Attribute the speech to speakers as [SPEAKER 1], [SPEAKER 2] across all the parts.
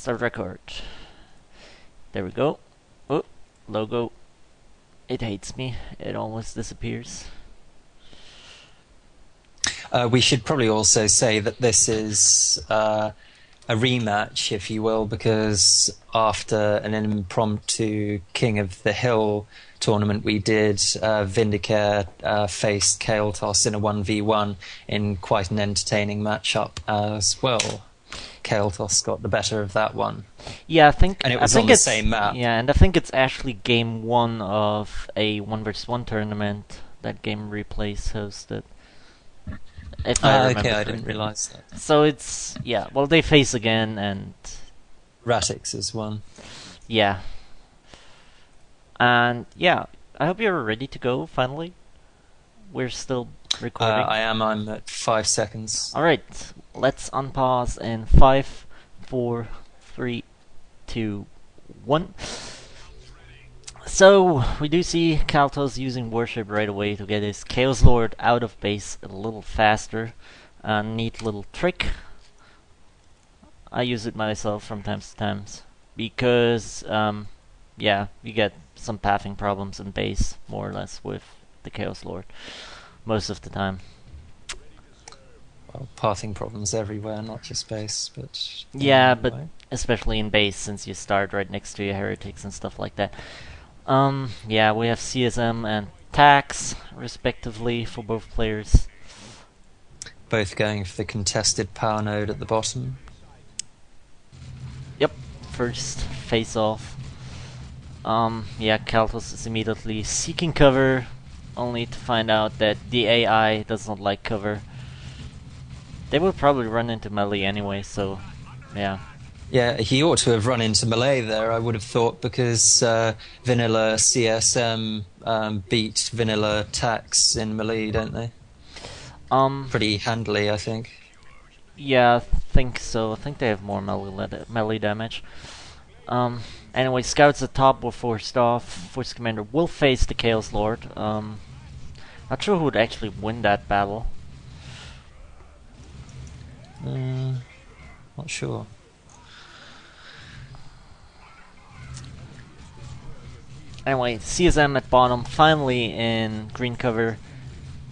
[SPEAKER 1] Start record. There we go. Oh, logo. It hates me. It almost disappears.
[SPEAKER 2] We should probably also say that this is a rematch, if you will, because after an impromptu King of the Hill tournament we did, Vindicare faced Caeltos in a 1v1 in quite an entertaining matchup as well. Caeltos got the better of that one.
[SPEAKER 1] Yeah, I think
[SPEAKER 2] and it was
[SPEAKER 1] I think
[SPEAKER 2] on the
[SPEAKER 1] it's,
[SPEAKER 2] same map.
[SPEAKER 1] Yeah, and I think it's actually game 1 of a 1v1 tournament that Game Replays hosted. If I remember
[SPEAKER 2] Okay, I
[SPEAKER 1] correctly.
[SPEAKER 2] didn't realise that.
[SPEAKER 1] So it's, yeah, well, they face again, and
[SPEAKER 2] Ratix is one.
[SPEAKER 1] yeah. And yeah, I hope you're ready to go finally. We're still recording.
[SPEAKER 2] I am. I'm at 5 seconds.
[SPEAKER 1] Alright, let's unpause in 5, 4, 3, 2, 1. So, we do see Caeltos using Worship right away to get his Chaos Lord out of base a little faster. Neat little trick. I use it myself from time to time because, yeah, you get some pathing problems in base, more or less, with the Chaos Lord most of the time.
[SPEAKER 2] Well, pathing problems everywhere, not just base, but
[SPEAKER 1] yeah,
[SPEAKER 2] anyway.
[SPEAKER 1] but especially in base, since you start right next to your heretics and stuff like that. Yeah, we have CSM and tax, respectively, for both players.
[SPEAKER 2] Both going for the contested power node at the bottom.
[SPEAKER 1] Yep, first face off. Yeah, Caeltos is immediately seeking cover, only to find out that the AI does not like cover. They will probably run into melee anyway, so yeah.
[SPEAKER 2] Yeah, he ought to have run into melee there, I would have thought, because vanilla CSM beat vanilla tax in melee, don't they? Pretty handily, I think.
[SPEAKER 1] Yeah, I think so. I think they have more melee damage. Anyway, scouts at top were forced off. Force commander will face the Chaos Lord. Not sure who would actually win that battle.
[SPEAKER 2] Not sure.
[SPEAKER 1] Anyway, CSM at bottom, finally in green cover,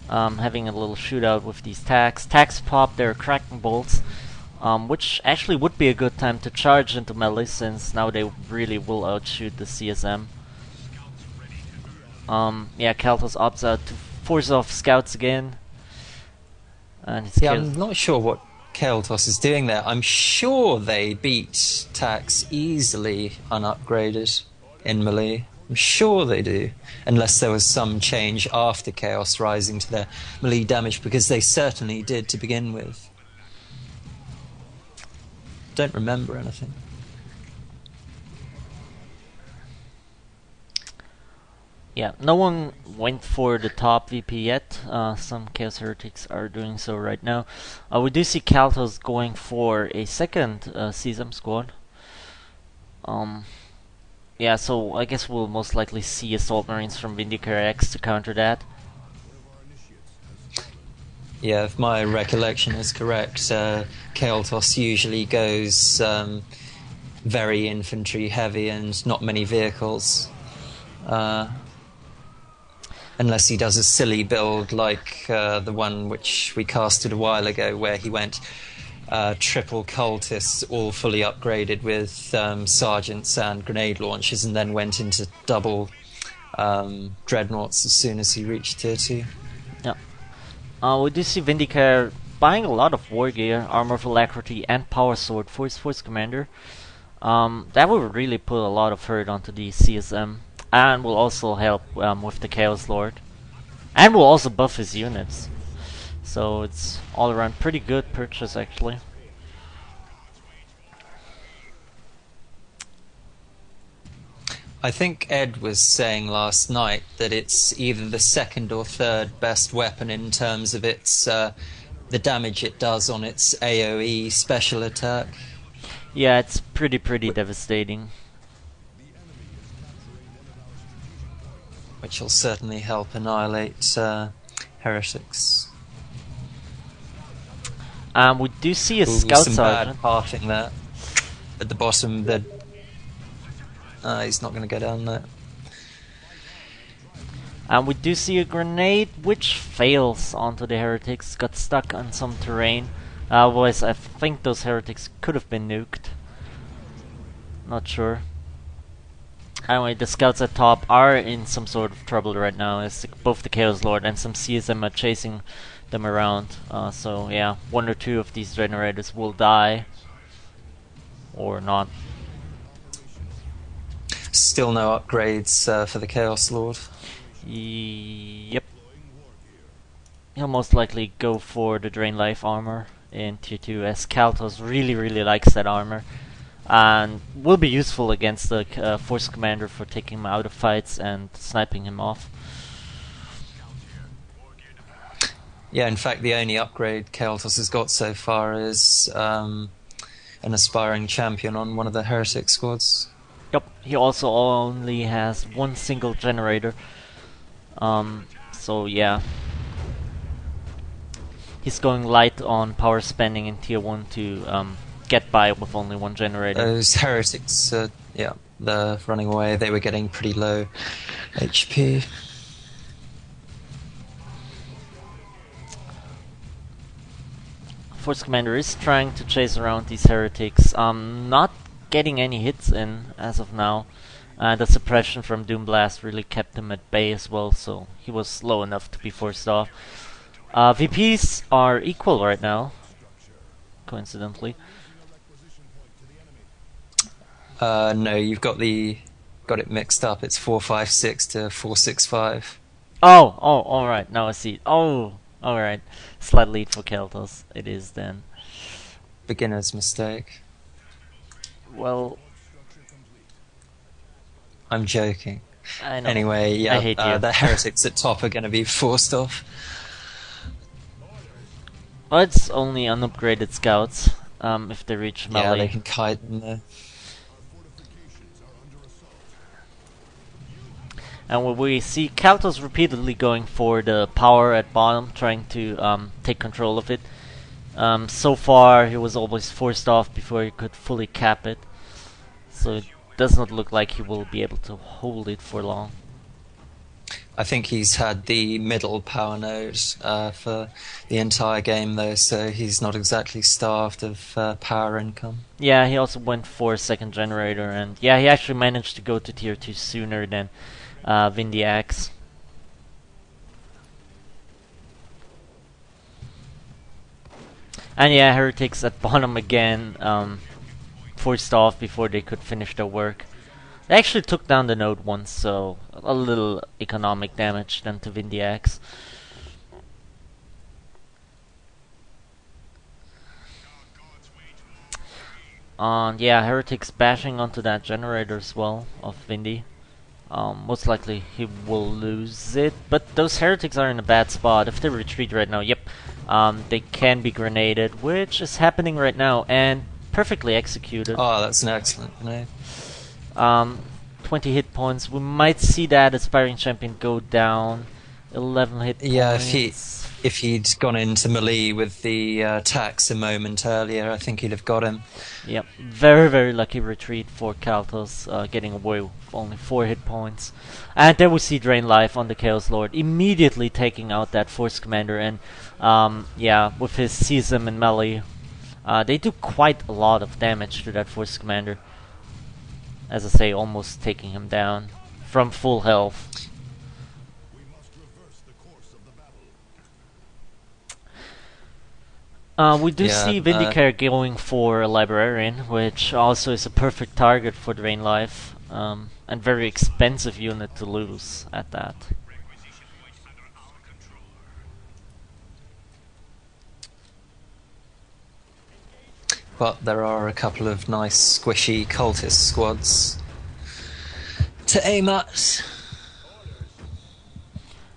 [SPEAKER 1] having a little shootout with these tags. Tags pop their Kraken bolts, which actually would be a good time to charge into melee, since now they really will outshoot the CSM. Yeah, Caeltos opts out to force off scouts again. And
[SPEAKER 2] yeah, I'm not sure what Caeltos is doing there. I'm sure they beat tax easily unupgraded in melee. I'm sure they do, unless there was some change after Chaos Rising to their melee damage, because they certainly did to begin with. Don't remember anything.
[SPEAKER 1] Yeah, no one went for the top VP yet. Some Chaos Heretics are doing so right now. We do see Caeltos going for a second CSM squad. Yeah, so I guess we'll most likely see Assault Marines from VindicareX to counter that.
[SPEAKER 2] Yeah, if my recollection is correct, Caeltos usually goes very infantry heavy and not many vehicles. Unless he does a silly build like the one which we casted a while ago, where he went triple cultists, all fully upgraded with sergeants and grenade launchers, and then went into double dreadnoughts as soon as he reached tier 2.
[SPEAKER 1] Yeah. We do see Vindicare buying a lot of war gear, armor of alacrity, and power sword for his force commander. That will really put a lot of hurt onto the CSM, and will also help with the Chaos Lord, and will also buff his units. So it's all around pretty good purchase, actually.
[SPEAKER 2] I think Ed was saying last night that it's either the second or third best weapon in terms of its the damage it does on its AoE special attack.
[SPEAKER 1] Yeah, it's pretty devastating.
[SPEAKER 2] Which will certainly help annihilate heretics.
[SPEAKER 1] We do see a scout
[SPEAKER 2] some
[SPEAKER 1] sergeant.
[SPEAKER 2] bad pathing there. at the bottom. He's not going to go down there.
[SPEAKER 1] And we do see a grenade which fails onto the heretics, got stuck on some terrain. Otherwise, I think those heretics could have been nuked. Not sure. Anyway, the scouts at top are in some sort of trouble right now, as both the Chaos Lord and some CSM are chasing them around. So yeah, one or two of these generators will die. Or not.
[SPEAKER 2] Still no upgrades for the Chaos Lord.
[SPEAKER 1] Yep. He'll most likely go for the Drain Life armor in tier 2, as Caeltos really likes that armor. And will be useful against the Force Commander for taking him out of fights and sniping him off.
[SPEAKER 2] Yeah, in fact, the only upgrade Caeltos has got so far is an aspiring champion on one of the heretic squads.
[SPEAKER 1] Yep, he also only has one single generator. So yeah. He's going light on power spending in tier 1 to get by with only one generator.
[SPEAKER 2] Those heretics, yeah, they're running away. They were getting pretty low HP.
[SPEAKER 1] Force Commander is trying to chase around these heretics. Not getting any hits in as of now. The suppression from Doomblast really kept him at bay as well, so he was low enough to be forced off. VPs are equal right now, coincidentally.
[SPEAKER 2] No, you've got it mixed up. It's 456 to 465.
[SPEAKER 1] Oh, alright, now I see. Oh, alright. Slight lead for Caeltos, it is then.
[SPEAKER 2] Beginner's mistake.
[SPEAKER 1] Well,
[SPEAKER 2] I'm joking.
[SPEAKER 1] I know.
[SPEAKER 2] Anyway, yeah,
[SPEAKER 1] I hate you.
[SPEAKER 2] The heretics at top are going to be forced off.
[SPEAKER 1] Well, it's only unupgraded scouts, if they reach melee.
[SPEAKER 2] Yeah, they can kite in there.
[SPEAKER 1] And we see Caeltos repeatedly going for the power at bottom, trying to take control of it. So far, he was always forced off before he could fully cap it. So it does not look like he will be able to hold it for long.
[SPEAKER 2] I think he's had the middle power node for the entire game, though, so he's not exactly starved of power income.
[SPEAKER 1] Yeah, he also went for a second generator, and yeah, he actually managed to go to tier 2 sooner than VindicareX. And yeah, heretics at bottom again, forced off before they could finish their work. They actually took down the node once, so a little economic damage done to VindicareX. Yeah, heretics bashing onto that generator as well of Vindy. Most likely he will lose it, but those heretics are in a bad spot. If they retreat right now, yep, they can be grenaded, which is happening right now, and perfectly executed.
[SPEAKER 2] Oh, that's an excellent grenade.
[SPEAKER 1] 20 hit points. We might see that aspiring champion go down. 11 hit points.
[SPEAKER 2] Yeah, if he'd gone into melee with the tax a moment earlier, I think he'd have got him.
[SPEAKER 1] Yep, very lucky retreat for Caeltos, getting away with only 4 hit points. And there we see Drain Life on the Chaos Lord, immediately taking out that Force Commander, and yeah, with his CSM and melee, they do quite a lot of damage to that Force Commander. As I say, almost taking him down from full health. We do see Vindicare going for a Librarian, which also is a perfect target for Drain Life, and very expensive unit to lose at that.
[SPEAKER 2] But there are a couple of nice squishy cultist squads to aim at.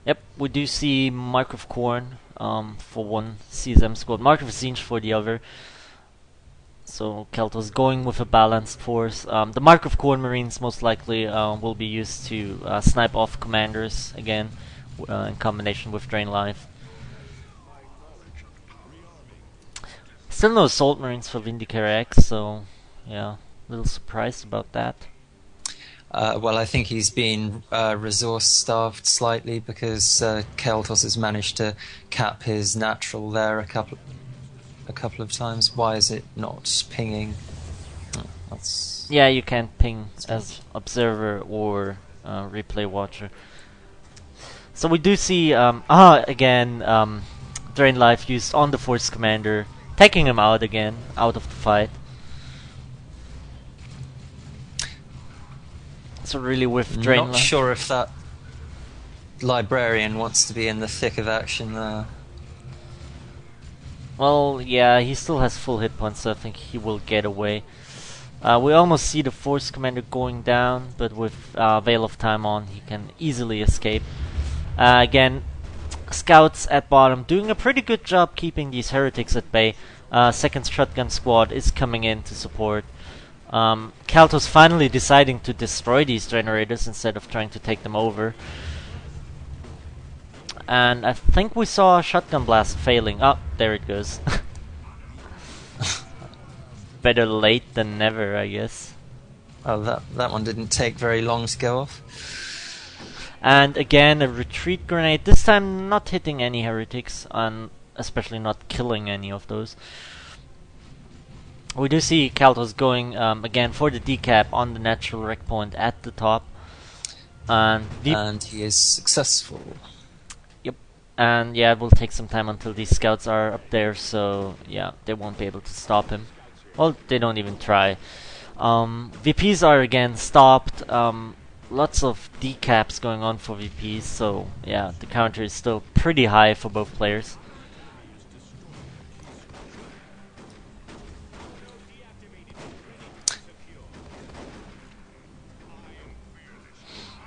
[SPEAKER 1] Yep, we do see Mark of Corn for one CSM squad, Mark of Zinj for the other. So Caeltos going with a balanced force. The Mark of Corn Marines most likely will be used to snipe off commanders again in combination with Drain Life. Still no Assault Marines for VindicareX, so yeah. A little surprised about that.
[SPEAKER 2] Well, I think he's been resource-starved slightly because Caeltos has managed to cap his natural there a couple of times. Why is it not pinging? Oh, that's...
[SPEAKER 1] Yeah, you can't ping as observer or replay watcher. So we do see again Drain Life used on the Force Commander, taking him out again, out of the fight. So really with Drain Life...
[SPEAKER 2] Not sure if that Librarian wants to be in the thick of action there.
[SPEAKER 1] Well, yeah, he still has full hit points, so I think he will get away. We almost see the Force Commander going down, but with Veil of Time on, he can easily escape. Again, Scouts at bottom doing a pretty good job keeping these heretics at bay. Second Shotgun Squad is coming in to support. Caeltos finally deciding to destroy these generators instead of trying to take them over. And I think we saw a Shotgun Blast failing. Oh, there it goes. Better late than never, I guess.
[SPEAKER 2] Oh, that one didn't take very long to go off.
[SPEAKER 1] And again, a retreat grenade. This time not hitting any heretics, and especially not killing any of those. We do see Caeltos going again for the decap on the natural wreck point at the top. And
[SPEAKER 2] he is successful.
[SPEAKER 1] Yep. And yeah, it will take some time until these scouts are up there, so yeah, they won't be able to stop him. Well, they don't even try. VPs are again stopped. Lots of decaps going on for VPs, so yeah, the counter is still pretty high for both players.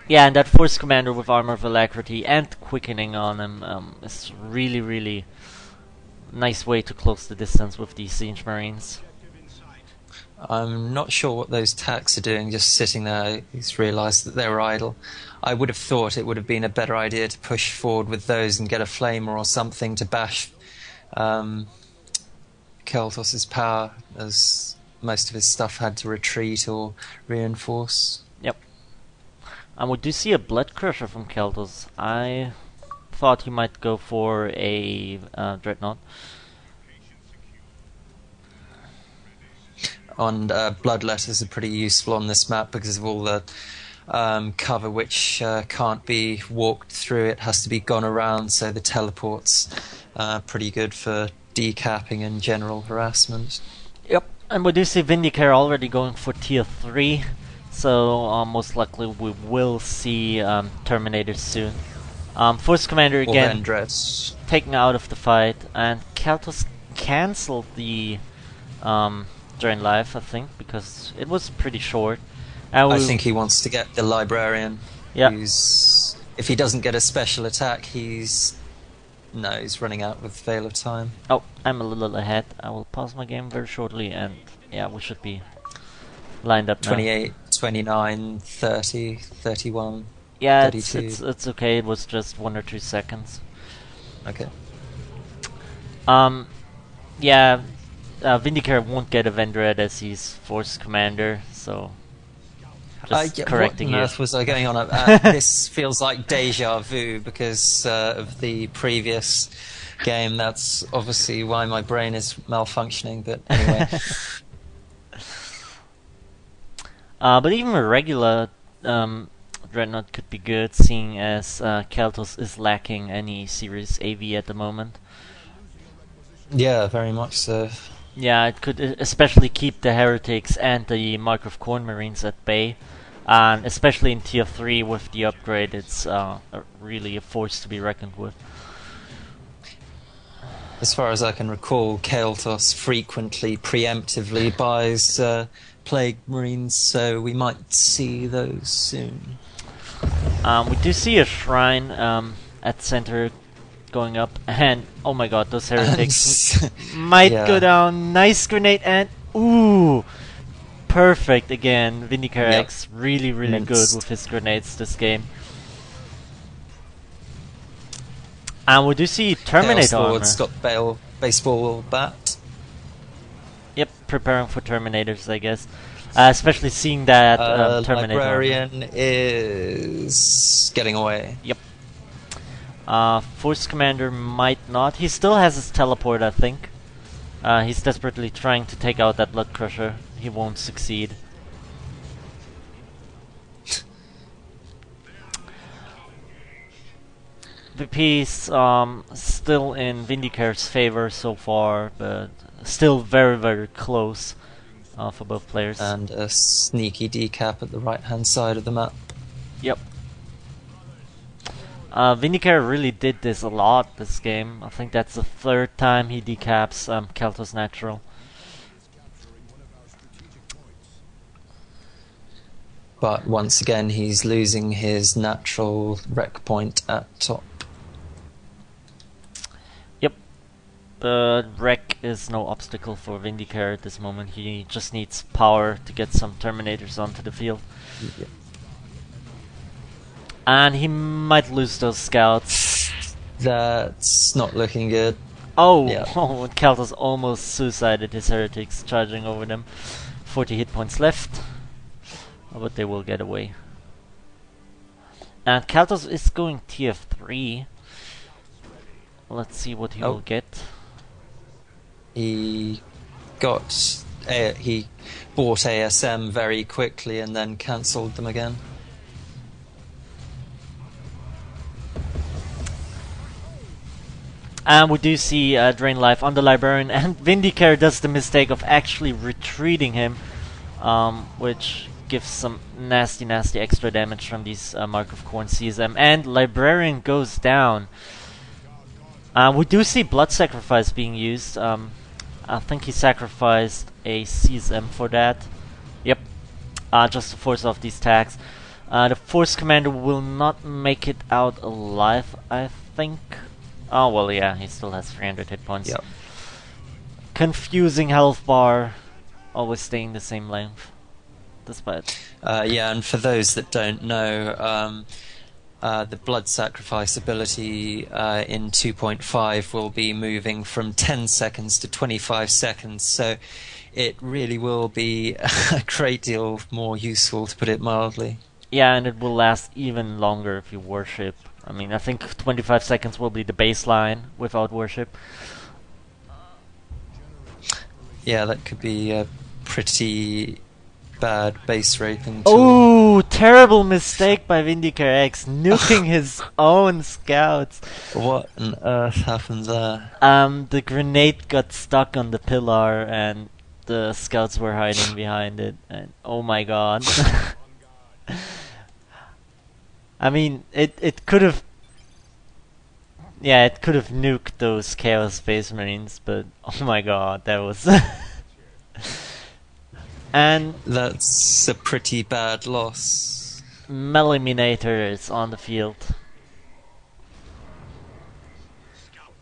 [SPEAKER 1] Yeah, and that Force Commander with Armor of Alacrity and Quickening on him is really nice way to close the distance with these Siege Marines.
[SPEAKER 2] I'm not sure what those tacks are doing, just sitting there. He's realised that they were idle. I would have thought it would have been a better idea to push forward with those and get a flamer or something to bash Caeltos' power, as most of his stuff had to retreat or reinforce.
[SPEAKER 1] Yep. And we do see a Blood Crusher from Caeltos. I thought he might go for a Dreadnought.
[SPEAKER 2] And Bloodletters are pretty useful on this map because of all the cover which can't be walked through. It has to be gone around, so the teleport's pretty good for decapping and general harassment.
[SPEAKER 1] Yep, and we do see Vindicare already going for tier 3, so most likely we will see Terminators soon. Force Commander again taken out of the fight, and Caeltos cancelled the Drain Life, I think, because it was pretty short.
[SPEAKER 2] I think he wants to get the Librarian.
[SPEAKER 1] Yeah.
[SPEAKER 2] If he doesn't get a special attack, he's running out with Veil of Time.
[SPEAKER 1] Oh, I'm a little ahead. I will pause my game very shortly, and yeah, we should be lined up now.
[SPEAKER 2] 28, 29, 30, 31,
[SPEAKER 1] yeah,
[SPEAKER 2] 32.
[SPEAKER 1] it's okay. It was just 1 or 2 seconds.
[SPEAKER 2] Okay.
[SPEAKER 1] Yeah. Vindicare won't get a Vendread as he's Force Commander, so just correcting
[SPEAKER 2] what on
[SPEAKER 1] you.
[SPEAKER 2] earth was I going on? This feels like deja vu because of the previous game. That's obviously why my brain is malfunctioning, but anyway.
[SPEAKER 1] But even a regular Dreadnought could be good, seeing as Caeltos is lacking any Series AV at the moment.
[SPEAKER 2] Yeah, very much so.
[SPEAKER 1] Yeah, it could especially keep the Heretics and the Mark of Khorne Marines at bay. And especially in tier 3 with the upgrade, it's really a force to be reckoned with.
[SPEAKER 2] As far as I can recall, Caeltos frequently, preemptively buys Plague Marines, so we might see those soon.
[SPEAKER 1] We do see a shrine at center going up, and oh my god, those heretics might go down. Nice grenade, and ooh, perfect again. VindicareX really good with his grenades this game. And we do see Terminator armor.
[SPEAKER 2] It's got baseball bat.
[SPEAKER 1] Yep, preparing for Terminators, I guess. Especially seeing that Terminator.
[SPEAKER 2] Librarian is getting away.
[SPEAKER 1] Yep. Force Commander might not. He still has his teleport, I think. He's desperately trying to take out that Blood Crusher. He won't succeed. The piece still in Vindicare's favor so far, but still very, very close for both players.
[SPEAKER 2] And a sneaky decap at the right-hand side of the map.
[SPEAKER 1] Yep. Vindicare really did this a lot this game. I think that's the third time he decaps Caeltos Natural.
[SPEAKER 2] But once again, he's losing his natural wreck point at top.
[SPEAKER 1] Yep. But wreck is no obstacle for Vindicare at this moment. He just needs power to get some Terminators onto the field.
[SPEAKER 2] Yep.
[SPEAKER 1] And he might lose those scouts.
[SPEAKER 2] That's not looking good.
[SPEAKER 1] Oh,
[SPEAKER 2] yeah.
[SPEAKER 1] Oh, Caeltos almost suicided his heretics, charging over them. 40 hit points left. But they will get away. And Caeltos is going TF3. Let's see what he will get.
[SPEAKER 2] He got he bought ASM very quickly and then cancelled them again.
[SPEAKER 1] And we do see Drain Life on the Librarian, and Vindicare does the mistake of actually retreating him, which gives some nasty, nasty extra damage from these Mark of Khorne CSM, and Librarian goes down. We do see Blood Sacrifice being used. I think he sacrificed a CSM for that. Yep, just to force off these tags. The Force Commander will not make it out alive, I think. Oh, well, yeah, he still has 300 hit points.
[SPEAKER 2] Yep.
[SPEAKER 1] Confusing health bar, always staying the same length. Despite.
[SPEAKER 2] Yeah, and for those that don't know, the Blood Sacrifice ability in 2.5 will be moving from 10 seconds to 25 seconds, so it really will be a great deal more useful, to put it mildly.
[SPEAKER 1] Yeah, and it will last even longer if you worship. I mean, I think 25 seconds will be the baseline without worship. Yeah,
[SPEAKER 2] that could be a pretty bad base raping tool.
[SPEAKER 1] Oh, terrible mistake by VindicareX, nuking his own scouts.
[SPEAKER 2] What on earth happened there?
[SPEAKER 1] The grenade got stuck on the pillar and the scouts were hiding behind it, and oh my god. I mean, it could have... Yeah, it could have nuked those Chaos Space Marines, but oh my god, that was... And...
[SPEAKER 2] That's a pretty bad loss.
[SPEAKER 1] Meliminator is on the field.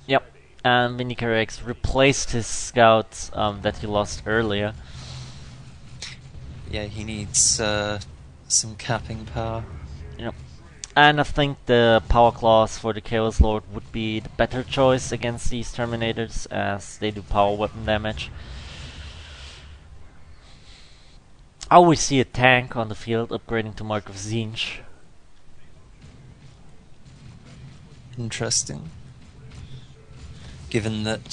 [SPEAKER 1] Yep, and VindicareX replaced his scouts that he lost earlier.
[SPEAKER 2] Yeah, he needs some capping power.
[SPEAKER 1] Yep. And I think the Power Claws for the Chaos Lord would be the better choice against these Terminators, as they do power weapon damage. I always see a tank on the field upgrading to Mark of Tzeentch.
[SPEAKER 2] Interesting. Given that...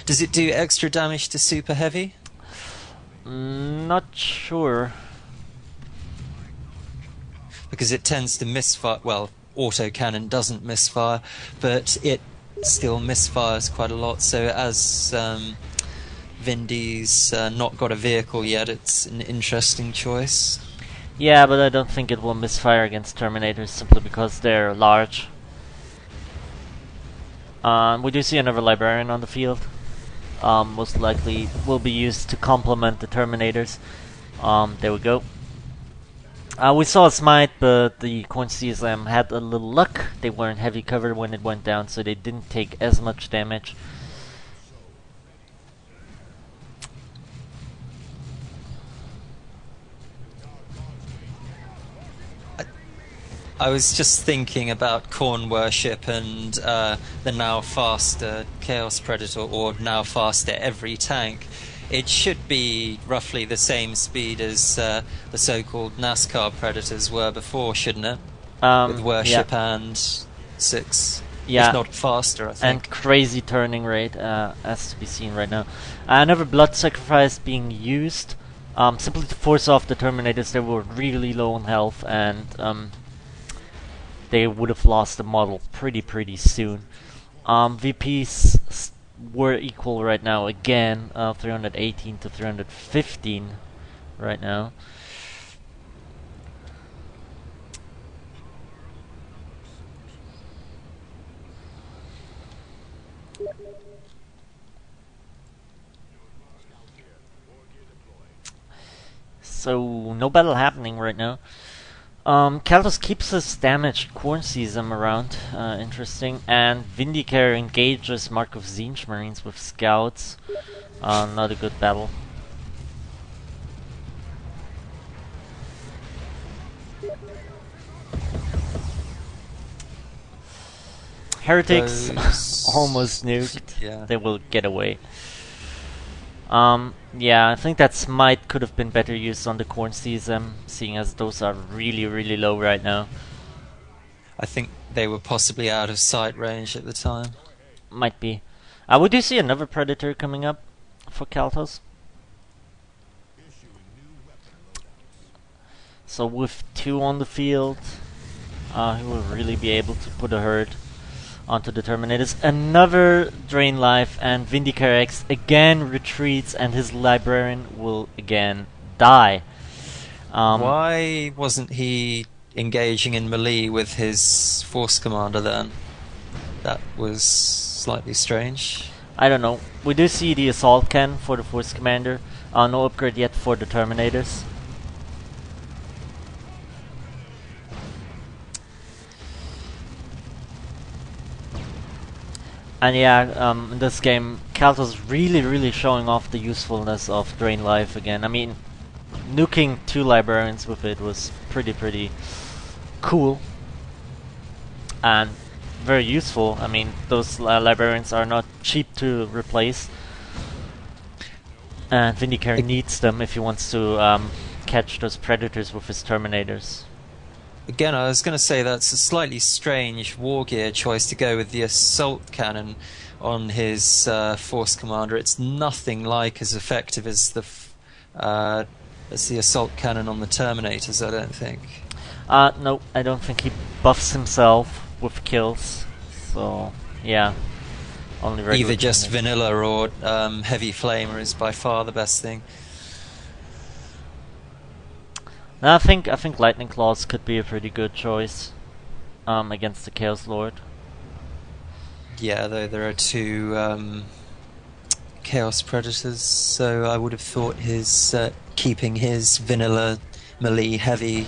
[SPEAKER 2] does it do extra damage to Super Heavy?
[SPEAKER 1] Not sure.
[SPEAKER 2] Because it tends to misfire. Well, autocannon doesn't misfire, but it still misfires quite a lot. So as Vindy's not got a vehicle yet, it's an interesting choice.
[SPEAKER 1] Yeah, but I don't think it will misfire against Terminators simply because they're large. We do see another Librarian on the field. Most likely will be used to complement the Terminators. There we go. We saw a smite, but the Khorne CSM had a little luck. They weren't heavy covered when it went down, so they didn't take as much damage.
[SPEAKER 2] I was just thinking about Khorne Worship and the now faster Chaos Predator, or now faster every tank. It should be roughly the same speed as the so-called NASCAR Predators were before, shouldn't it? With Worship and 6.
[SPEAKER 1] Yeah,
[SPEAKER 2] if not faster, I think.
[SPEAKER 1] and crazy turning rate, as to be seen right now. Another blood sacrifice being used, simply to force off the Terminators. They were really low on health, and they would have lost the model pretty soon. VPs were equal right now again, 318 to 315 right now. So no battle happening right now. Caeltos keeps his damaged Corn Season around, interesting, and Vindicare engages Mark of Zinj Marines with scouts. Not a good battle. Heretics almost nuked.
[SPEAKER 2] Yeah.
[SPEAKER 1] They will get away. Yeah, I think that Smite could have been better used on the Corn Season, seeing as those are really low right now.
[SPEAKER 2] I think they were possibly out of sight range at the time.
[SPEAKER 1] Might be. We do see another Predator coming up for Caeltos. So with 2 on the field, he will really be able to put a herd onto the Terminators. Another Drain Life, and VindicareX again retreats, and his Librarian will again die.
[SPEAKER 2] Why wasn't he engaging in melee with his Force Commander then? That was slightly strange.
[SPEAKER 1] I don't know. We do see the Assault Cannon for the Force Commander. No upgrade yet for the Terminators. And yeah, in this game, Caeltos really showing off the usefulness of Drain Life again. I mean, nuking 2 Librarians with it was pretty cool. And very useful. I mean, those Librarians are not cheap to replace. And Vindicare needs them if he wants to catch those Predators with his Terminators.
[SPEAKER 2] Again, I was going to say that's a slightly strange war gear choice to go with the Assault Cannon on his Force Commander. It's nothing like as effective as the Assault Cannon on the Terminators, I don't think.
[SPEAKER 1] No, I don't think he buffs himself with kills. So, yeah. Only regular
[SPEAKER 2] Either just
[SPEAKER 1] Terminators.
[SPEAKER 2] vanilla or Heavy Flamer is by far the best thing.
[SPEAKER 1] No, I think Lightning Claws could be a pretty good choice against the Chaos Lord.
[SPEAKER 2] Yeah, though there are 2 Chaos Predators, so I would have thought his keeping his vanilla melee heavy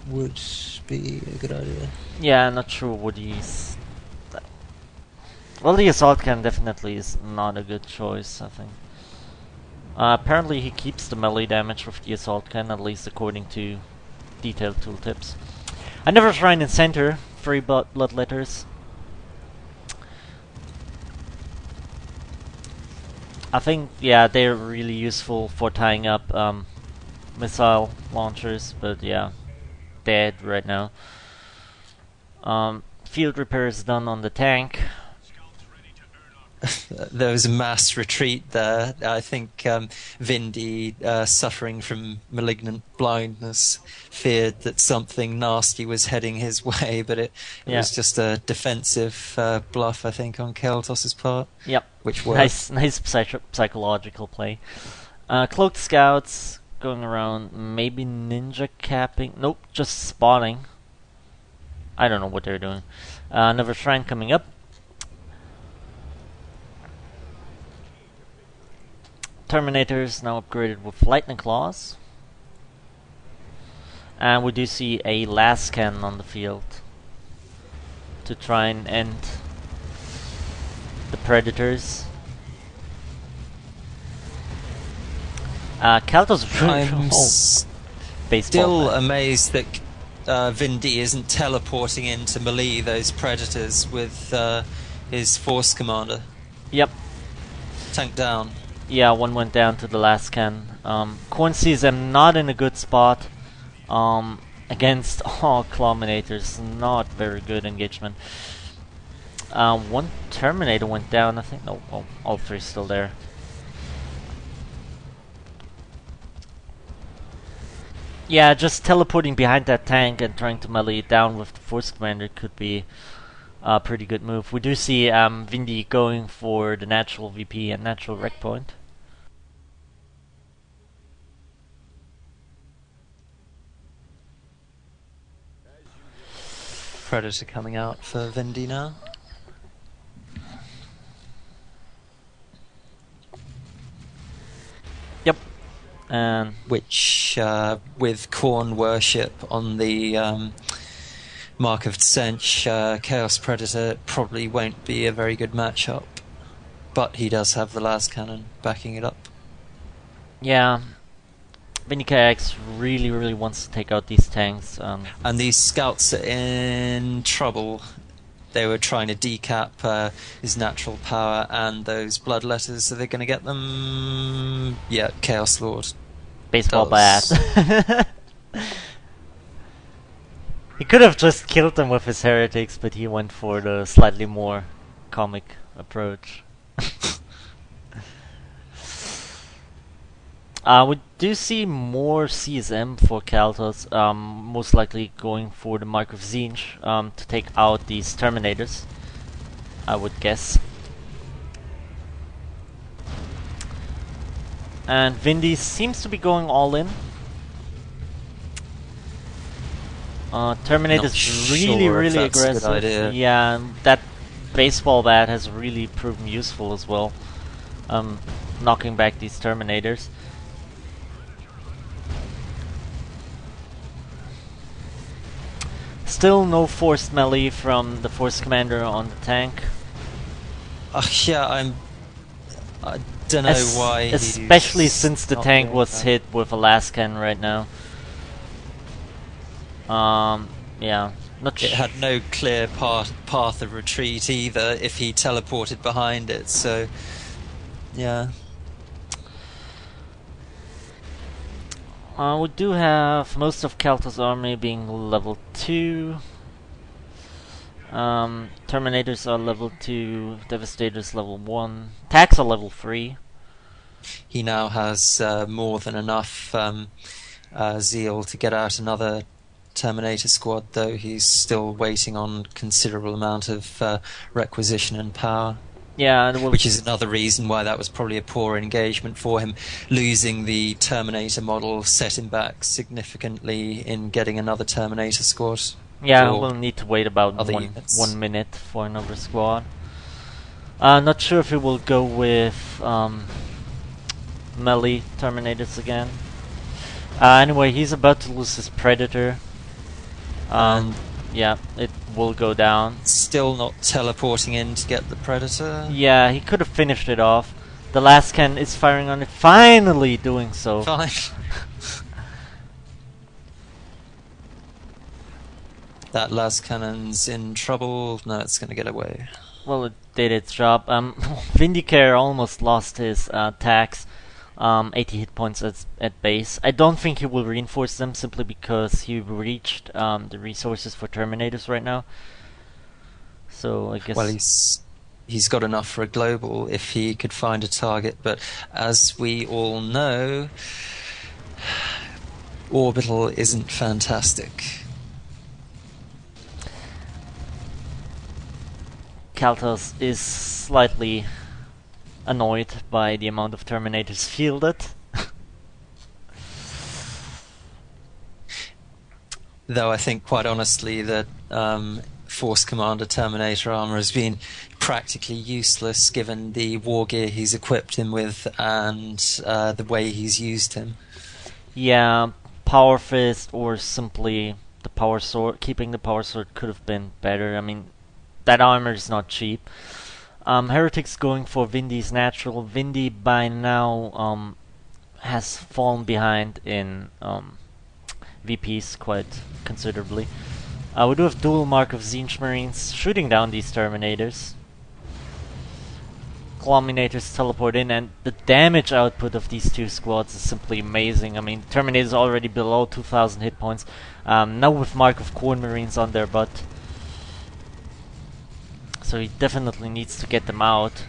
[SPEAKER 2] would be a good idea.
[SPEAKER 1] Yeah, I'm not sure what he's... Well, the Assault Cannon definitely is not a good choice, I think. Apparently he keeps the melee damage with the Assault Cannon, at least according to detailed tooltips. Another Shrine in center, 3 Bloodletters. I think, yeah, they're really useful for tying up missile launchers, but yeah, dead right now. Field repair is done on the tank.
[SPEAKER 2] There was a mass retreat there. I think Vindy, suffering from malignant blindness, feared that something nasty was heading his way, but it was just a defensive bluff, I think, on Caeltos' part.
[SPEAKER 1] Yep.
[SPEAKER 2] Which worked.
[SPEAKER 1] Nice psychological play. Cloaked Scouts going around, maybe ninja capping. Nope, just spotting. I don't know what they're doing. Another Shrine coming up. Terminators now upgraded with Lightning Claws. And we do see a last cannon on the field to try and end the Predators. Caeltos
[SPEAKER 2] I'm still
[SPEAKER 1] bat.
[SPEAKER 2] amazed that Vindy isn't teleporting into melee those Predators with his Force Commander.
[SPEAKER 1] Yep,
[SPEAKER 2] tank down.
[SPEAKER 1] Yeah, one went down to the last can. Korn sees them not in a good spot. Against all Clawminators, not very good engagement. One Terminator went down, I think. No, all three still there. Yeah, just teleporting behind that tank and trying to melee it down with the Force Commander could be a pretty good move. We do see Vindy going for the natural VP and natural rec point.
[SPEAKER 2] Predator coming out for Vindy now.
[SPEAKER 1] Yep. And
[SPEAKER 2] which, with Khorne worship on the Mark of Descent, Chaos Predator probably won't be a very good matchup. But he does have the last cannon backing it up.
[SPEAKER 1] Yeah. VindicareX really wants to take out these tanks.
[SPEAKER 2] And these scouts are in trouble. They were trying to decap his natural power and those bloodletters. Are they going to get them? Yeah, Chaos Lord.
[SPEAKER 1] Baseball bat. He could have just killed them with his heretics, but he went for the slightly more comic approach. We do see more CSM for Caeltos, most likely going for the Mark of Tzeentch to take out these Terminators, I would guess. And Vindy seems to be going all in. Terminator's really aggressive. Yeah, that baseball bat has really proven useful as well, knocking back these Terminators. Still no forced melee from the Force Commander on the tank.
[SPEAKER 2] Yeah, I don't know why.
[SPEAKER 1] Especially since the tank was hit with a last can right now. Yeah, not
[SPEAKER 2] it had no clear path of retreat either if he teleported behind it, so yeah.
[SPEAKER 1] We do have most of Caeltos' army being level 2. Terminators are level 2, Devastators level 1, Tax are level 3.
[SPEAKER 2] He now has more than enough zeal to get out another Terminator squad, though he's still waiting on considerable amount of requisition and power.
[SPEAKER 1] Yeah,
[SPEAKER 2] which is another reason why that was probably a poor engagement for him. Losing the Terminator model set him back significantly in getting another Terminator squad.
[SPEAKER 1] Yeah, we'll need to wait about 1 minute for another squad. Not sure if he will go with melee Terminators again. Anyway, he's about to lose his Predator. Yeah, it will go down.
[SPEAKER 2] Still not teleporting in to get the Predator.
[SPEAKER 1] Yeah, he could have finished it off. The last can is firing on it, finally doing so.
[SPEAKER 2] Fine. That last cannon's in trouble. No, it's going to get away.
[SPEAKER 1] Well, it did its job. Vindicare almost lost his tax. 80 hit points at base. I don't think he will reinforce them simply because he reached the resources for Terminators right now. So I guess.
[SPEAKER 2] Well, he's got enough for a global if he could find a target, but as we all know, orbital isn't fantastic.
[SPEAKER 1] Caeltos is slightly annoyed by the amount of Terminators fielded.
[SPEAKER 2] Though I think, quite honestly, that Force Commander Terminator armor has been practically useless given the war gear he's equipped him with and the way he's used him.
[SPEAKER 1] Yeah, Power Fist or simply the Power Sword, keeping the Power Sword could have been better. I mean, that armor is not cheap. Heretics going for Vindy's natural. Vindy by now has fallen behind in VPs quite considerably. We do have dual Mark of Tzeentch Marines shooting down these Terminators. Culminators teleport in, and the damage output of these two squads is simply amazing. I mean, Terminator's already below 2,000 hit points. Now with Mark of Corn Marines on their butt. So he definitely needs to get them out.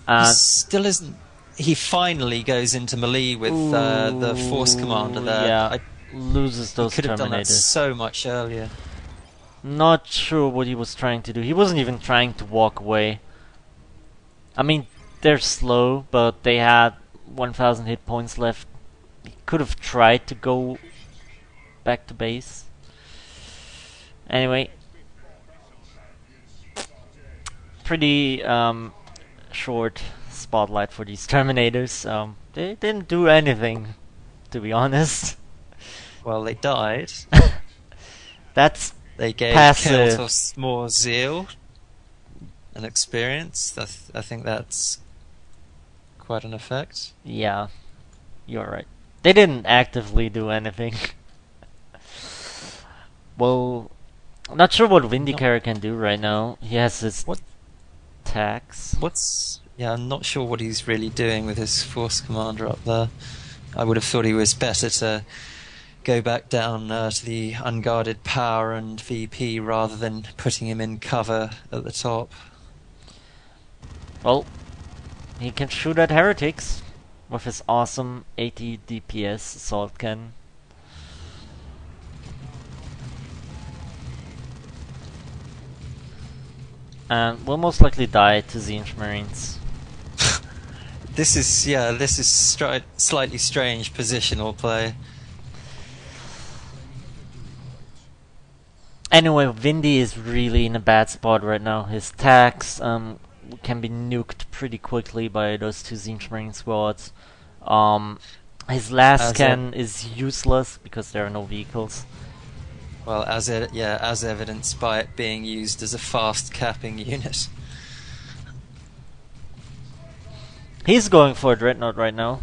[SPEAKER 2] He still isn't. He finally goes into melee with the Force Commander there.
[SPEAKER 1] Yeah, loses those
[SPEAKER 2] he could have done that
[SPEAKER 1] Terminators
[SPEAKER 2] so much earlier.
[SPEAKER 1] Not sure what he was trying to do. He wasn't even trying to walk away. I mean, they're slow, but they had 1,000 hit points left. He could have tried to go back to base. Anyway, pretty short spotlight for these Terminators. They didn't do anything, to be honest.
[SPEAKER 2] Well, they died.
[SPEAKER 1] That's
[SPEAKER 2] They gave
[SPEAKER 1] passive.
[SPEAKER 2] Caeltos more zeal and experience. I think that's quite an effect.
[SPEAKER 1] Yeah, you're right. They didn't actively do anything. Well, I'm not sure what Vindicare can do right now. He has his tax.
[SPEAKER 2] Yeah, I'm not sure what he's really doing with his Force Commander up there. I would have thought he was better to go back down to the unguarded power and VP rather than putting him in cover at the top.
[SPEAKER 1] Well, he can shoot at heretics with his awesome 80 DPS assault cannon. And will most likely die to Zinch Marines.
[SPEAKER 2] This is slightly strange positional play.
[SPEAKER 1] Anyway, Vindy is really in a bad spot right now. His tax can be nuked pretty quickly by those two Zinch Marine squads. His last scan is useless because there are no vehicles.
[SPEAKER 2] Well, as evidenced by it being used as a fast capping unit.
[SPEAKER 1] He's going for a Dreadnought right now.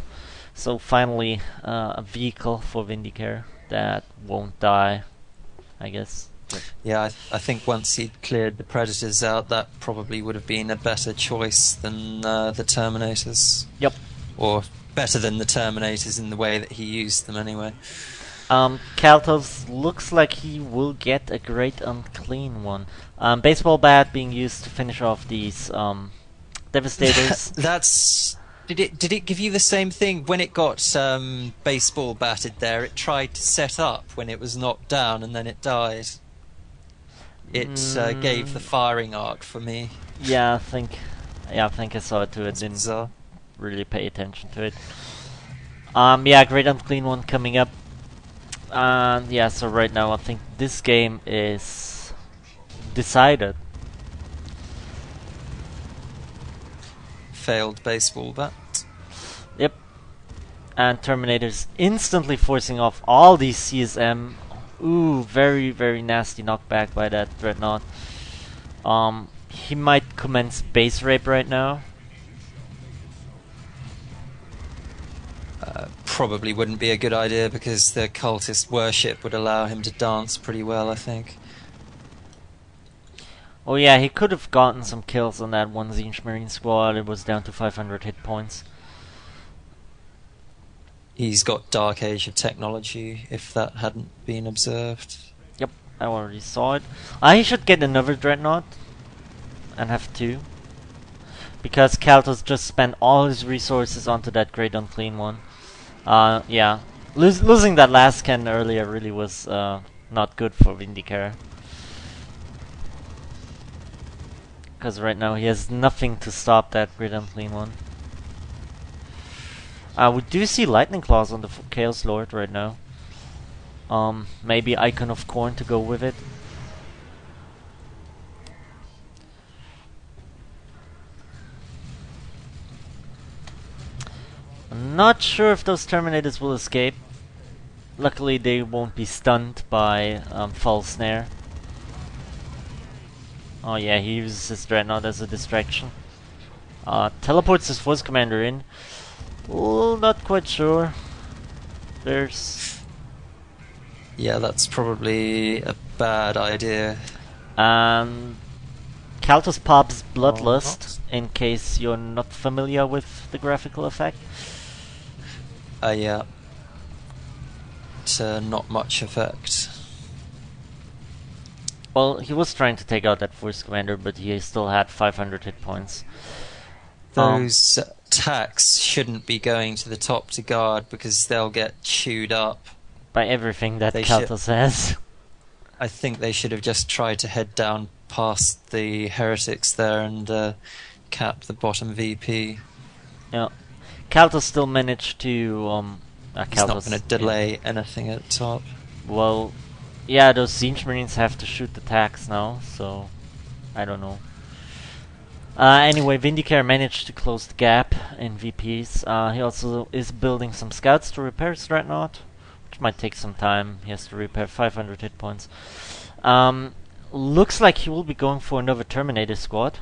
[SPEAKER 1] So finally, a vehicle for Vindicare that won't die, I guess.
[SPEAKER 2] Yeah, I think once he'd cleared the Predators out, that probably would have been a better choice than the Terminators.
[SPEAKER 1] Yep.
[SPEAKER 2] Or better than the Terminators in the way that he used them anyway.
[SPEAKER 1] Caeltos looks like he will get a great unclean one. Baseball bat being used to finish off these Devastators.
[SPEAKER 2] Did it give you the same thing when it got baseball batted there? It tried to set up when it was knocked down and then it died. It gave the firing arc for me.
[SPEAKER 1] Yeah, I think I saw it too. I didn't really pay attention to it. Yeah, great unclean one coming up. Yeah, so right now I think this game is decided.
[SPEAKER 2] Failed baseball bat.
[SPEAKER 1] Yep. And Terminator's instantly forcing off all these CSM. Ooh, very, very nasty knockback by that Dreadnought. He might commence base rape right now.
[SPEAKER 2] Probably wouldn't be a good idea because the cultist worship would allow him to dance pretty well, I think.
[SPEAKER 1] Oh yeah, he could have gotten some kills on that one Zinch Marine squad. It was down to 500 hit points.
[SPEAKER 2] He's got Dark Age of technology, if that hadn't been observed.
[SPEAKER 1] Yep, I already saw it. He should get another Dreadnought. And have two. Because Caeltos just spent all his resources onto that Great Unclean one. Yeah. Losing that last scan earlier really was not good for Vindicare. Because right now he has nothing to stop that Great Unclean one. We do see Lightning Claws on the Chaos Lord right now. Maybe Icon of Corn to go with it. I'm not sure if those Terminators will escape. Luckily they won't be stunned by False Snare. Oh yeah, he uses his Dreadnought as a distraction. Teleports his Force Commander in. Well, not quite sure. There's...
[SPEAKER 2] Yeah, that's probably a bad idea.
[SPEAKER 1] And Caeltos pops Bloodlust,
[SPEAKER 2] not.
[SPEAKER 1] in case you're not familiar with the graphical effect.
[SPEAKER 2] Yeah. It's not much effect.
[SPEAKER 1] Well, he was trying to take out that Force Commander, but he still had 500 hit points.
[SPEAKER 2] Those attacks shouldn't be going to the top to guard because they'll get chewed up.
[SPEAKER 1] By everything that
[SPEAKER 2] They
[SPEAKER 1] Caeltos has.
[SPEAKER 2] I think they should have just tried to head down past the heretics there and cap the bottom VP.
[SPEAKER 1] Yeah. Caeltos still managed to...
[SPEAKER 2] He's not going to delay anything at the top.
[SPEAKER 1] Well, yeah, those Siege Marines have to shoot the attacks now, so... I don't know. Anyway, Vindicare managed to close the gap in VPs. He also is building some scouts to repair his Dreadnought, which might take some time. He has to repair 500 hit points. Looks like he will be going for another Terminator squad.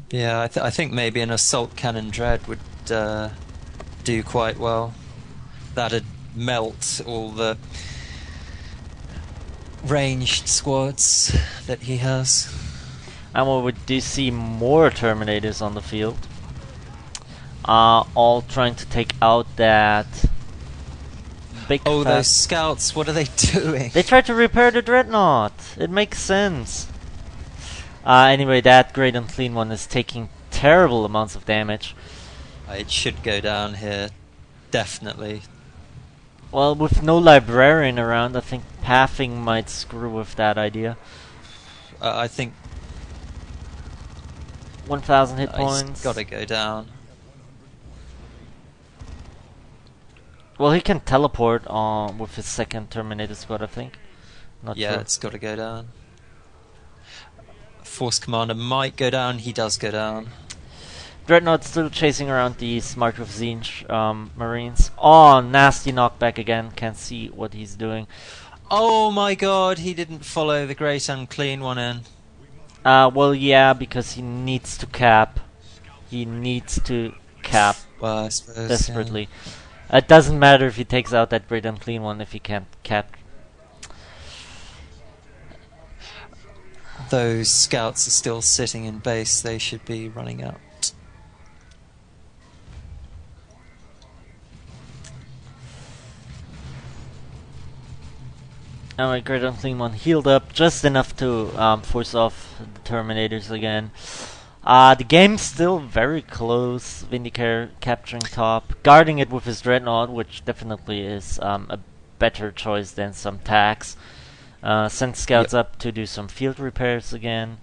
[SPEAKER 2] Yeah, I think maybe an Assault Cannon Dread would do quite well. That'd melt all the ranged squads that he has.
[SPEAKER 1] And we do see more Terminators on the field. All trying to take out that big
[SPEAKER 2] those scouts, what are they doing?
[SPEAKER 1] They try to repair the Dreadnought. It makes sense. Anyway, that Great Unclean One is taking terrible amounts of damage.
[SPEAKER 2] It should go down here, definitely.
[SPEAKER 1] Well, with no Librarian around, I think pathing might screw with that idea.
[SPEAKER 2] I think
[SPEAKER 1] 1,000 hit points.
[SPEAKER 2] He's got to go down.
[SPEAKER 1] Well, he can teleport with his second Terminator squad, I think. Not
[SPEAKER 2] yeah,
[SPEAKER 1] sure.
[SPEAKER 2] It's got to go down. Force Commander might go down. He does go down.
[SPEAKER 1] Dreadnought still chasing around these Mark of Zinj Marines. Oh, nasty knockback again. Can't see what he's doing.
[SPEAKER 2] Oh my god, he didn't follow the Great Unclean One in.
[SPEAKER 1] Well, yeah, because he needs to cap. He needs to cap
[SPEAKER 2] Well, I suppose,
[SPEAKER 1] desperately. Yeah. It doesn't matter if he takes out that Great Unclean One if he can't cap.
[SPEAKER 2] Those scouts are still sitting in base. They should be running out.
[SPEAKER 1] Alright, Great Unclean One healed up just enough to force off the Terminators again. The game's still very close. Vindicare capturing top, guarding it with his Dreadnought, which definitely is a better choice than some tax. Send scouts up to do some field repairs again.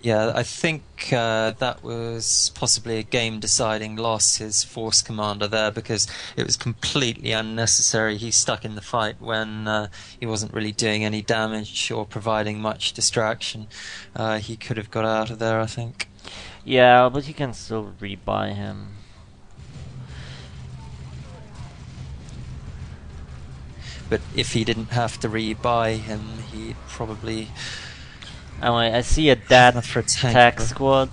[SPEAKER 2] Yeah, I think that was possibly a game-deciding loss, his Force Commander there, because it was completely unnecessary. He stuck in the fight when he wasn't really doing any damage or providing much distraction. He could have got out of there, I think.
[SPEAKER 1] Yeah, but you can still rebuy him.
[SPEAKER 2] But if he didn't have to rebuy him, he'd probably...
[SPEAKER 1] Anyway, I see a dead
[SPEAKER 2] attack
[SPEAKER 1] squad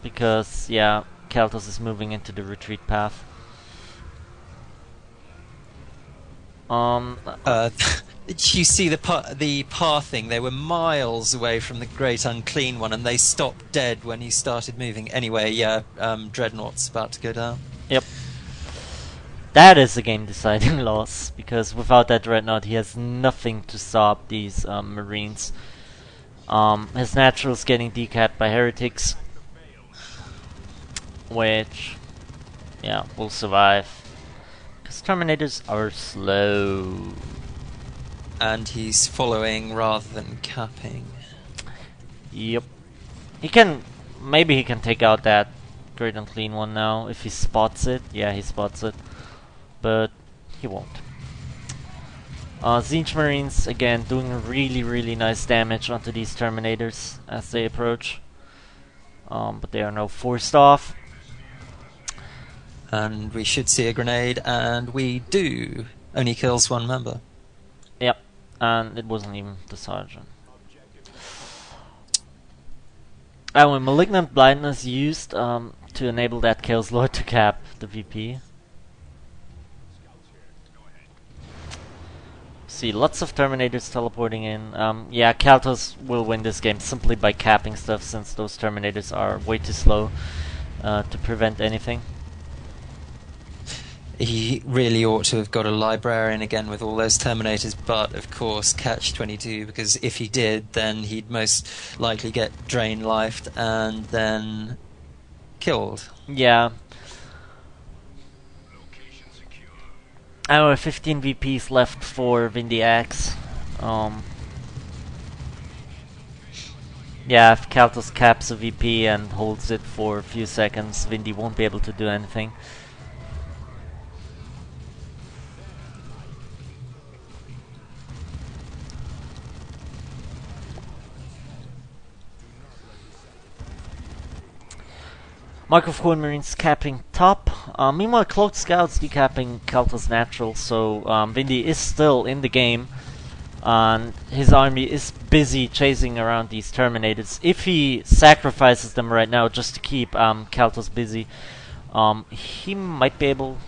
[SPEAKER 1] because, yeah, Caeltos is moving into the retreat path.
[SPEAKER 2] Did you see the pathing? They were miles away from the Great Unclean One, and they stopped dead when he started moving. Anyway, yeah, Dreadnought's about to go down.
[SPEAKER 1] Yep. That is a game-deciding loss, because without that Dreadnought, he has nothing to stop these Marines. His natural's getting decapped by heretics, which, yeah, will survive. Because Terminators are slow.
[SPEAKER 2] And he's following rather than capping.
[SPEAKER 1] Yep. Maybe he can take out that Great Unclean One now, if he spots it. Yeah, he spots it. But he won't. Zinj Marines, again, doing really, really nice damage onto these Terminators as they approach. But they are now forced off.
[SPEAKER 2] And we should see a grenade, and we do. Only kills one member.
[SPEAKER 1] Yep, and it wasn't even the Sergeant. And when Malignant Blindness used to enable that Chaos Lord to cap the VP. see lots of Terminators teleporting in. Yeah, Caeltos will win this game simply by capping stuff, since those Terminators are way too slow to prevent anything.
[SPEAKER 2] He really ought to have got a librarian again with all those Terminators, but of course catch-22, because if he did, then he'd most likely get drain lifed and then killed.
[SPEAKER 1] Yeah. Our 15 VPs left for VindicareX. Yeah, if Caeltos caps a VP and holds it for a few seconds, Vindy won't be able to do anything. Mark of Horn Marines capping top. Meanwhile, Cloaked Scouts decapping Caeltos Natural, so Vindy is still in the game. And his army is busy chasing around these Terminators. If he sacrifices them right now just to keep Caeltos busy, he might be able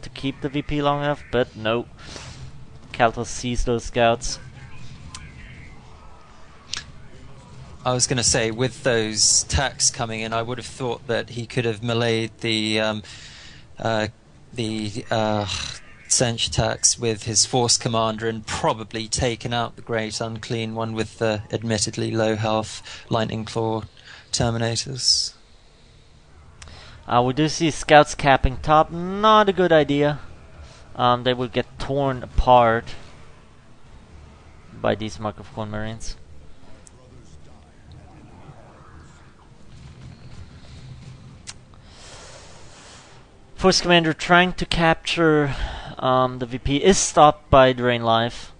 [SPEAKER 1] to keep the VP long enough, but no. Caeltos sees those scouts.
[SPEAKER 2] I was going to say, with those attacks coming in, I would have thought that he could have meleeed the Sench attacks with his Force Commander and probably taken out the Great Unclean One with the admittedly low health Lightning Claw Terminators.
[SPEAKER 1] We do see scouts capping top. Not a good idea. They will get torn apart by these Mark of Horn Marines. Force Commander trying to capture the VP is stopped by Drain Life.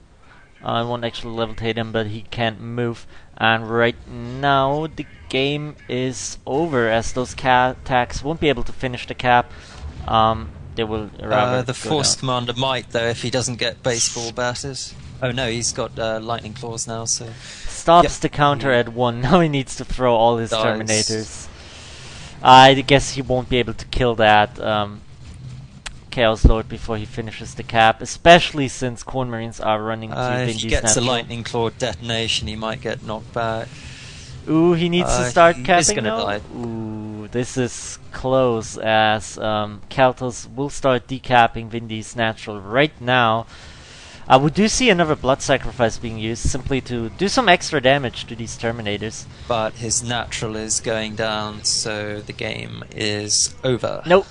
[SPEAKER 1] I won't actually levitate him, but he can't move. And right now the game is over, as those attacks won't be able to finish the cap. They will
[SPEAKER 2] the Force Commander might, though, if he doesn't get baseball battered. Oh no, he's got Lightning Claws now, so...
[SPEAKER 1] Stops the counter at 1. Now he needs to throw all his Terminators. I guess he won't be able to kill that Chaos Lord before he finishes the cap, especially since Corn Marines are running to Vindy's
[SPEAKER 2] If he gets
[SPEAKER 1] natural.
[SPEAKER 2] a Lightning Claw detonation, he might get knocked back.
[SPEAKER 1] Ooh, he needs to start capping
[SPEAKER 2] He's gonna
[SPEAKER 1] now?
[SPEAKER 2] die.
[SPEAKER 1] Ooh, this is close, as Caeltos will start decapping Vindy's natural right now. We do see another blood sacrifice being used, simply to do some extra damage to these Terminators.
[SPEAKER 2] But his natural is going down, so the game is over.
[SPEAKER 1] Nope.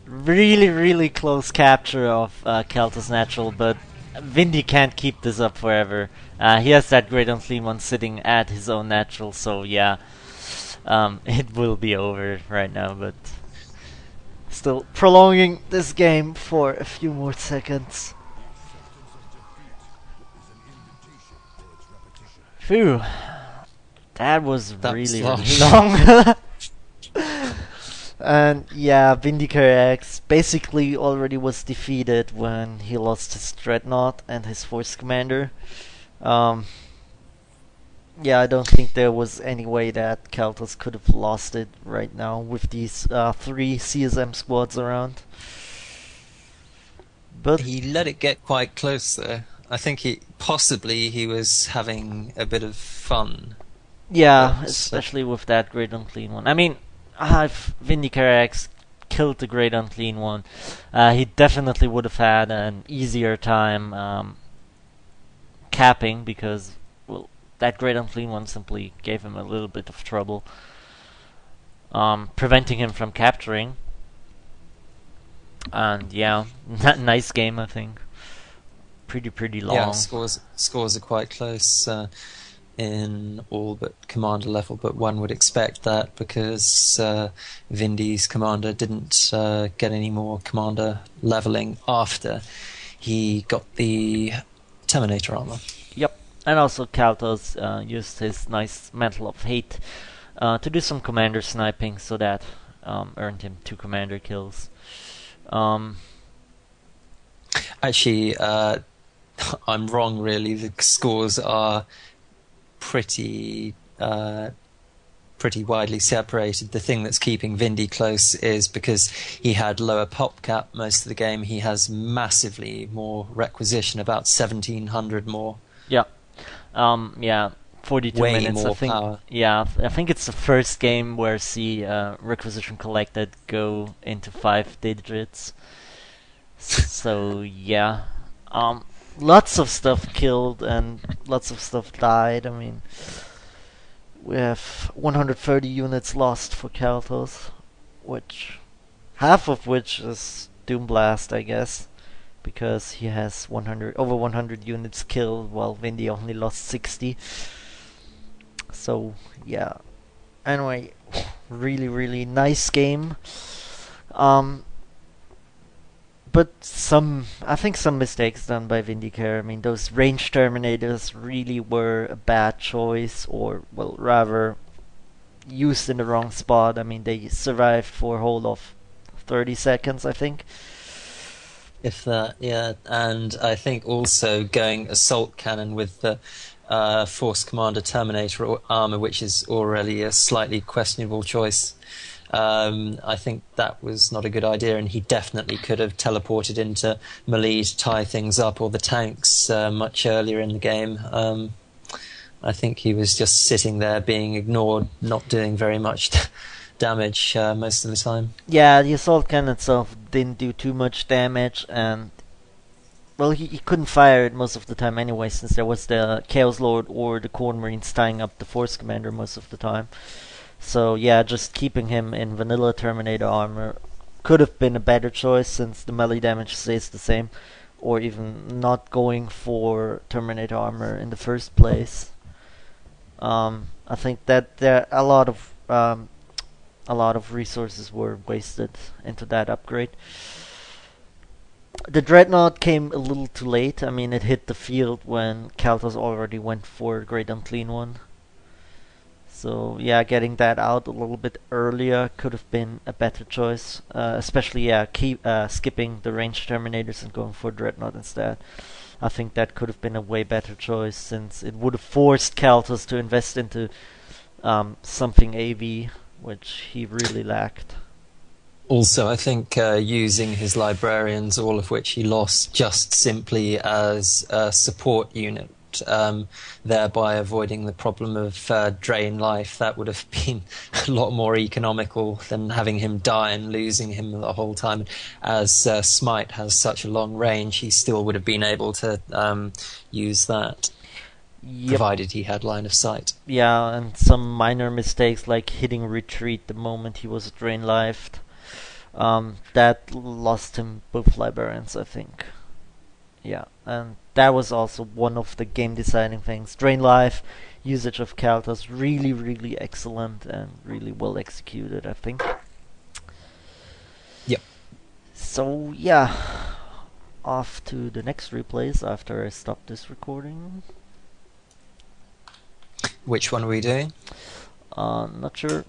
[SPEAKER 1] Really, really close capture of Caeltos natural, but Vindy can't keep this up forever. He has that Great Unclean One sitting at his own natural, so yeah. It will be over right now, but... still prolonging this game for a few more seconds. Phew. That was really long. And yeah, VindicareX basically already was defeated when he lost his Dreadnought and his Force Commander. Yeah, I don't think there was any way that Caeltos could have lost it right now with these 3 CSM squads around. But
[SPEAKER 2] he let it get quite close, though. I think he was having a bit of fun.
[SPEAKER 1] Yeah, especially with that Great Unclean One. I mean, if VindicareX killed the Great Unclean One, he definitely would have had an easier time capping, because, well, that Great Unclean One simply gave him a little bit of trouble, preventing him from capturing. And yeah, nice game, I think. Pretty long.
[SPEAKER 2] Yeah, scores are quite close in all but commander level, but one would expect that because Vindy's commander didn't get any more commander leveling after he got the Terminator armor.
[SPEAKER 1] Yep, and also Caeltos used his nice Mantle of Hate to do some commander sniping, so that earned him 2 commander kills.
[SPEAKER 2] Actually, I'm wrong, really. The scores are pretty pretty widely separated. The thing that's keeping Vindy close is because he had lower pop cap most of the game. He has massively more requisition, about 1,700 more.
[SPEAKER 1] Yeah. Yeah. 42
[SPEAKER 2] Way
[SPEAKER 1] minutes.
[SPEAKER 2] more
[SPEAKER 1] I think.
[SPEAKER 2] power.
[SPEAKER 1] Yeah, I think it's the first game where see requisition collected go into 5 digits. So yeah, lots of stuff killed and lots of stuff died. I mean, we have 130 units lost for Caeltos, which half of which is Doomblast, I guess, because he has over 100 units killed, while Vindy only lost 60. So yeah. Anyway, really, really nice game. But I think some mistakes done by Vindicare. I mean, those range terminators really were a bad choice, or, well, rather, used in the wrong spot. I mean, they survived for a whole of 30 seconds, I think.
[SPEAKER 2] If that, yeah. And I think also going assault cannon with the Force Commander Terminator armor, which is already a slightly questionable choice. I think that was not a good idea, and he definitely could have teleported into melee to tie things up, or the tanks much earlier in the game. I think he was just sitting there being ignored, not doing very much damage most of the time.
[SPEAKER 1] Yeah, the assault cannon itself didn't do too much damage, and well, he couldn't fire it most of the time anyway, since there was the Chaos Lord or the Corn Marines tying up the Force Commander most of the time. So yeah, just keeping him in vanilla Terminator armor could have been a better choice, since the melee damage stays the same, or even not going for Terminator armor in the first place. I think that there a lot of resources were wasted into that upgrade. The Dreadnought came a little too late. I mean, it hit the field when Caeltos already went for Great Unclean One. So yeah, getting that out a little bit earlier could have been a better choice. Especially, yeah, skipping the range terminators and going for Dreadnought instead. I think that could have been a way better choice, since it would have forced Caeltos to invest into something AV, which he really lacked.
[SPEAKER 2] Also, I think using his librarians, all of which he lost, just simply as a support unit, thereby avoiding the problem of drain life, that would have been a lot more economical than having him die and losing him the whole time. As Smite has such a long range, he still would have been able to use that. Yep. Provided he had line of sight.
[SPEAKER 1] Yeah, and some minor mistakes like hitting retreat the moment he was drain lifed. That lost him both librarians, I think. Yeah, and that was also one of the game deciding things. Drain life, usage of Caeltos, really, really excellent and really well executed, I think.
[SPEAKER 2] Yep.
[SPEAKER 1] So yeah, off to the next replays after I stop this recording.
[SPEAKER 2] Which one are we doing?
[SPEAKER 1] Not sure.